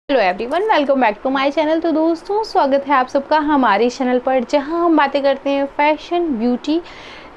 Hello everyone, welcome back to my channel. तो दोस्तों, स्वागत है आप सबका हमारे चैनल पर, जहां हम बातें करते हैं फैशन, ब्यूटी,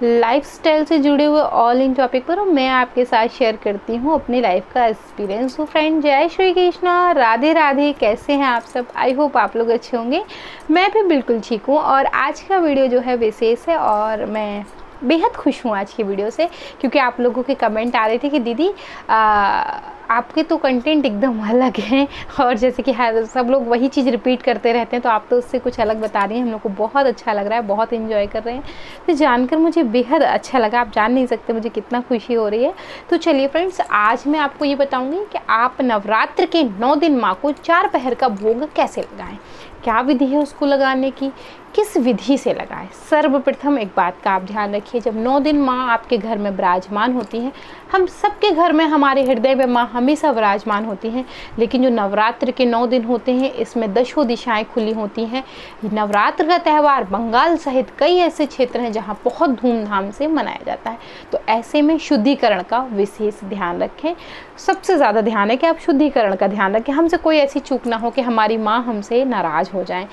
लाइफस्टाइल से जुड़े हुए ऑल इन टॉपिक पर। और मैं आपके साथ शेयर करती हूं अपनी लाइफ का एक्सपीरियंस। तो फ्रेंड, जय श्री कृष्णा, राधे राधे। कैसे हैं आप सब? आई होप आप लोग अच्छे होंगे। मैं भी बिल्कुल ठीक हूँ। और आज का वीडियो जो है विशेष है और मैं बेहद खुश हूँ आज की वीडियो से, क्योंकि आप लोगों के कमेंट आ रहे थे कि दीदी आपके तो कंटेंट एकदम अलग हैं, और जैसे कि हर सब लोग वही चीज़ रिपीट करते रहते हैं, तो आप तो उससे कुछ अलग बता रही हैं। हम लोग को बहुत अच्छा लग रहा है, बहुत एंजॉय कर रहे हैं। तो जानकर मुझे बेहद अच्छा लगा। आप जान नहीं सकते मुझे कितना खुशी हो रही है। तो चलिए फ्रेंड्स, आज मैं आपको ये बताऊँगी कि आप नवरात्र के 9 दिन माँ को 4 पहर का भोग कैसे लगाएं, क्या विधि है उसको लगाने की, किस विधि से लगाएं। सर्वप्रथम एक बात का आप ध्यान रखिए, जब 9 दिन माँ आपके घर में विराजमान होती हैं, हम सबके घर में हमारे हृदय में माँ हमेशा विराजमान होती हैं, लेकिन जो नवरात्र के 9 दिन होते हैं इसमें दशों दिशाएं खुली होती हैं। नवरात्र का त्यौहार बंगाल सहित कई ऐसे क्षेत्र हैं जहाँ बहुत धूमधाम से मनाया जाता है। तो ऐसे में शुद्धिकरण का विशेष ध्यान रखें। सबसे ज़्यादा ध्यान है कि आप शुद्धिकरण का ध्यान रखें, हमसे कोई ऐसी चूक ना हो कि हमारी माँ हमसे नाराज़ हो जाएं।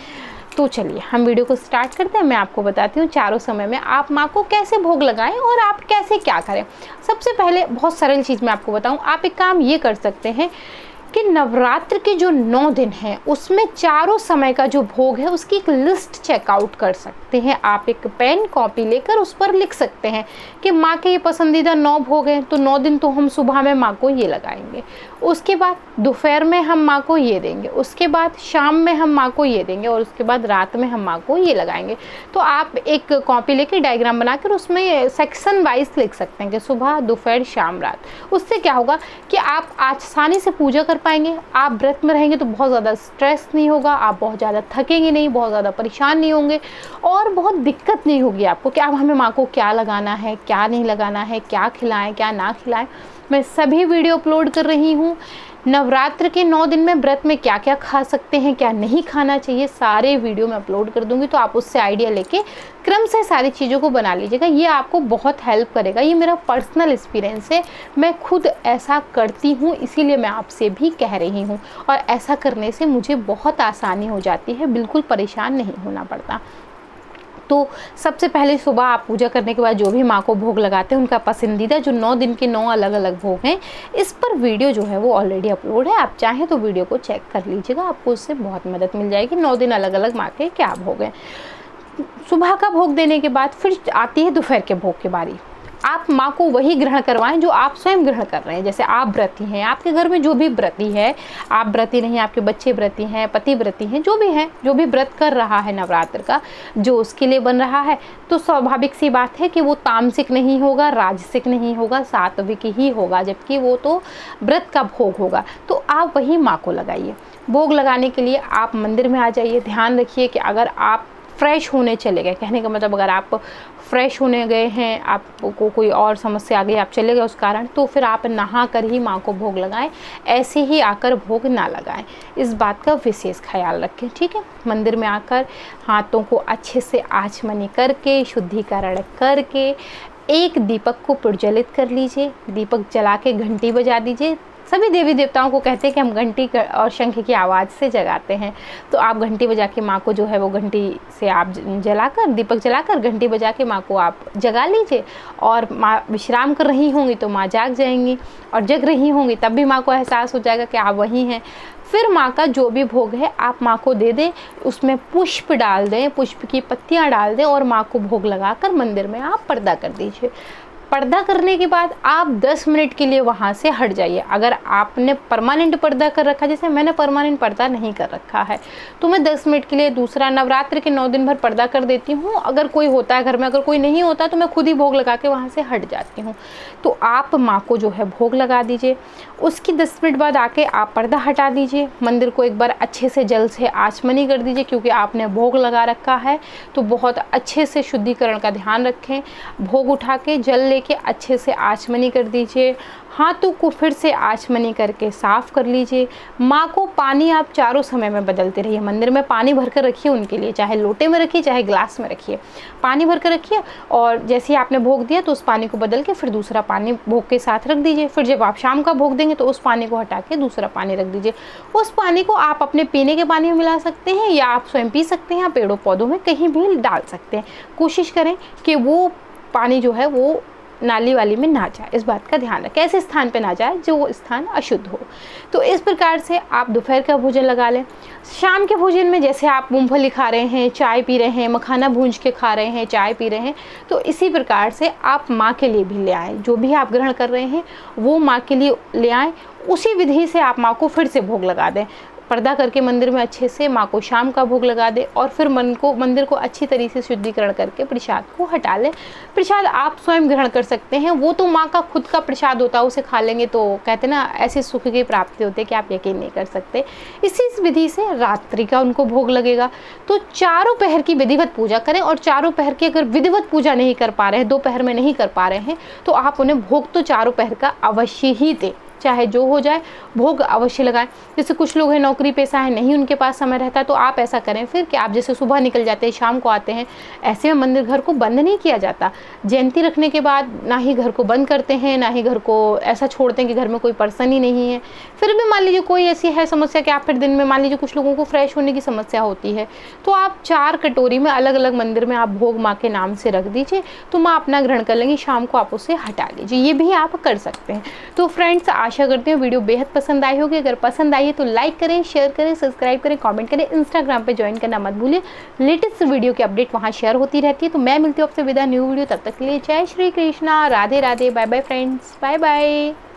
तो चलिए हम वीडियो को स्टार्ट करते हैं। मैं आपको बताती हूँ चारों समय में आप माँ को कैसे भोग लगाएं और आप कैसे क्या करें। सबसे पहले बहुत सरल चीज़ मैं आपको बताऊँ, आप एक काम ये कर सकते हैं कि नवरात्र के जो 9 दिन हैं उसमें चारों समय का जो भोग है उसकी एक लिस्ट चेकआउट कर सकते हैं। आप एक पेन कॉपी लेकर उस पर लिख सकते हैं कि माँ के ये पसंदीदा 9 भोग हैं, तो 9 दिन तो हम सुबह में माँ को ये लगाएंगे, उसके बाद दोपहर में हम माँ को ये देंगे, उसके बाद शाम में हम माँ को ये देंगे, और उसके बाद रात में हम माँ को ये लगाएंगे। तो आप एक कॉपी लेकर डायग्राम बनाकर उसमें सेक्शन वाइज लिख सकते हैं कि सुबह, दोपहर, शाम, रात। उससे क्या होगा कि आप आसानी से पूजा कर पाएंगे। आप व्रत में रहेंगे तो बहुत ज़्यादा स्ट्रेस नहीं होगा, आप बहुत ज़्यादा थकेंगे नहीं, बहुत ज़्यादा परेशान नहीं होंगे, और बहुत दिक्कत नहीं होगी आपको कि अब हमें माँ को क्या लगाना है, क्या नहीं लगाना है, क्या खिलाएं, क्या ना खिलाएं। मैं सभी वीडियो अपलोड कर रही हूँ। नवरात्र के 9 दिन में व्रत में क्या क्या खा सकते हैं, क्या नहीं खाना चाहिए, सारे वीडियो में अपलोड कर दूंगी। तो आप उससे आइडिया लेके क्रम से सारी चीज़ों को बना लीजिएगा। ये आपको बहुत हेल्प करेगा। ये मेरा पर्सनल एक्सपीरियंस है, मैं खुद ऐसा करती हूँ, इसीलिए मैं आपसे भी कह रही हूँ। और ऐसा करने से मुझे बहुत आसानी हो जाती है, बिल्कुल परेशान नहीं होना पड़ता। तो सबसे पहले सुबह आप पूजा करने के बाद जो भी माँ को भोग लगाते हैं उनका पसंदीदा जो 9 दिन के 9 अलग अलग भोग हैं, इस पर वीडियो जो है वो ऑलरेडी अपलोड है। आप चाहें तो वीडियो को चेक कर लीजिएगा, आपको उससे बहुत मदद मिल जाएगी। 9 दिन अलग अलग माँ के क्या भोग हैं। सुबह का भोग देने के बाद फिर आती है दोपहर के भोग की बारी। आप माँ को वही ग्रहण करवाएं जो आप स्वयं ग्रहण कर रहे हैं। जैसे आप व्रती हैं, आपके घर में जो भी व्रती है, आप व्रती नहीं, आपके बच्चे व्रती हैं, पति व्रती हैं, जो भी हैं, जो भी व्रत कर रहा है नवरात्र का, जो उसके लिए बन रहा है, तो स्वाभाविक सी बात है कि वो तामसिक नहीं होगा, राजसिक नहीं होगा, सात्विक ही होगा, जबकि वो तो व्रत का भोग होगा। तो आप वही माँ को लगाइए। भोग लगाने के लिए आप मंदिर में आ जाइए। ध्यान रखिए कि अगर आप फ्रेश होने चले गए, कहने का मतलब अगर आप फ्रेश होने गए हैं, आपको कोई और समस्या आ गई, आप चले गए उस कारण, तो फिर आप नहा कर ही माँ को भोग लगाएं, ऐसे ही आकर भोग ना लगाएं। इस बात का विशेष ख्याल रखें, ठीक है। मंदिर में आकर हाथों को अच्छे से आचमनी करके, शुद्धिकरण करके, एक दीपक को प्रज्वलित कर लीजिए। दीपक जला के घंटी बजा दीजिए। सभी देवी देवताओं को कहते हैं कि हम घंटी और शंख की आवाज़ से जगाते हैं, तो आप घंटी बजा के माँ को जो है वो घंटी से आप जलाकर, दीपक जलाकर घंटी बजा के माँ को आप जगा लीजिए। और माँ विश्राम कर रही होंगी तो माँ जाग जाएंगी, और जग रही होंगी तब भी माँ को एहसास हो जाएगा कि आप वहीं हैं। फिर माँ का जो भी भोग है आप माँ को दे दें, उसमें पुष्प डाल दें, पुष्प की पत्तियाँ डाल दें, और माँ को भोग लगाकर मंदिर में आप पर्दा कर दीजिए। पर्दा करने के बाद आप 10 मिनट के लिए वहाँ से हट जाइए। अगर आपने परमानेंट पर्दा कर रखा, जैसे मैंने परमानेंट पर्दा नहीं कर रखा है, तो मैं 10 मिनट के लिए दूसरा नवरात्र के 9 दिन भर पर्दा कर देती हूँ। अगर कोई होता है घर में, अगर कोई नहीं होता तो मैं खुद ही भोग लगा के वहाँ से हट जाती हूँ। तो आप माँ को जो है भोग लगा दीजिए। उसकी 10 मिनट बाद आके आप पर्दा हटा दीजिए। मंदिर को एक बार अच्छे से जल से आचमनी कर दीजिए, क्योंकि आपने भोग लगा रखा है, तो बहुत अच्छे से शुद्धिकरण का ध्यान रखें। भोग उठा के जल लेके अच्छे से आचमनी कर दीजिए। हाथों को फिर से आचमनी करके साफ़ कर लीजिए। माँ को पानी आप चारों समय में बदलते रहिए। मंदिर में पानी भर कर रखिए उनके लिए, चाहे लोटे में रखिए चाहे ग्लास में रखिए, पानी भर कर रखिए। और जैसे ही आपने भोग दिया तो उस पानी को बदल के फिर दूसरा पानी भोग के साथ रख दीजिए। फिर जब आप शाम का भोग देंगे तो उस पानी को हटा के दूसरा पानी रख दीजिए। उस पानी को आप अपने पीने के पानी में मिला सकते हैं या आप स्वयं पी सकते हैं, या पेड़ों पौधों में कहीं भी डाल सकते हैं। कोशिश करें कि वो पानी जो है वो नाली वाली में ना जाए, इस बात का ध्यान रखें। ऐसे स्थान पे ना जाए जो वो स्थान अशुद्ध हो। तो इस प्रकार से आप दोपहर का भोजन लगा लें। शाम के भोजन में जैसे आप मूंगफली खा रहे हैं, चाय पी रहे हैं, मखाना भूंज के खा रहे हैं, चाय पी रहे हैं, तो इसी प्रकार से आप माँ के लिए भी ले आएँ। जो भी आप ग्रहण कर रहे हैं वो माँ के लिए ले आएँ। उसी विधि से आप माँ को फिर से भोग लगा दें। पर्दा करके मंदिर में अच्छे से माँ को शाम का भोग लगा दे और फिर मंदिर को अच्छी तरीके से शुद्धिकरण करके प्रसाद को हटा लें। प्रसाद आप स्वयं ग्रहण कर सकते हैं, वो तो माँ का खुद का प्रसाद होता है, उसे खा लेंगे तो कहते हैं ना ऐसे सुख की प्राप्ति होती है कि आप यकीन नहीं कर सकते। इसी विधि से रात्रि का उनको भोग लगेगा। तो चारों पहर की विधिवत पूजा करें, और चारों पहर की अगर विधिवत पूजा नहीं कर पा रहे हैं, दोपहर में नहीं कर पा रहे हैं, तो आप उन्हें भोग तो चारों पहर का अवश्य ही दें, चाहे जो हो जाए भोग अवश्य लगाएं। जैसे कुछ लोग हैं नौकरी पेशा है, नहीं उनके पास समय रहता, तो आप ऐसा करें फिर कि आप जैसे सुबह निकल जाते हैं शाम को आते हैं, ऐसे में मंदिर घर को बंद नहीं किया जाता। जयंती रखने के बाद ना ही घर को बंद करते हैं, ना ही घर को ऐसा छोड़ते हैं कि घर में कोई पर्सन ही नहीं है। फिर भी मान लीजिए कोई ऐसी है समस्या कि आप फिर दिन में मान लीजिए कुछ लोगों को फ्रेश होने की समस्या होती है, तो आप 4 कटोरी में अलग अलग मंदिर में आप भोग माँ के नाम से रख दीजिए, तो माँ अपना ग्रहण कर लेंगी, शाम को आप उसे हटा लीजिए। ये भी आप कर सकते हैं। तो फ्रेंड्स, आशा करते हैं वीडियो बेहद पसंद आई होगी। अगर पसंद आई है तो लाइक करें, शेयर करें, सब्सक्राइब करें, कमेंट करें। इंस्टाग्राम पे ज्वाइन करना मत भूलिए, लेटेस्ट वीडियो की अपडेट वहां शेयर होती रहती है। तो मैं मिलती हूँ आपसे विदा न्यू वीडियो, तब तक के लिए जय Shri Krishna, Radhe Radhe, bye bye friends, bye bye.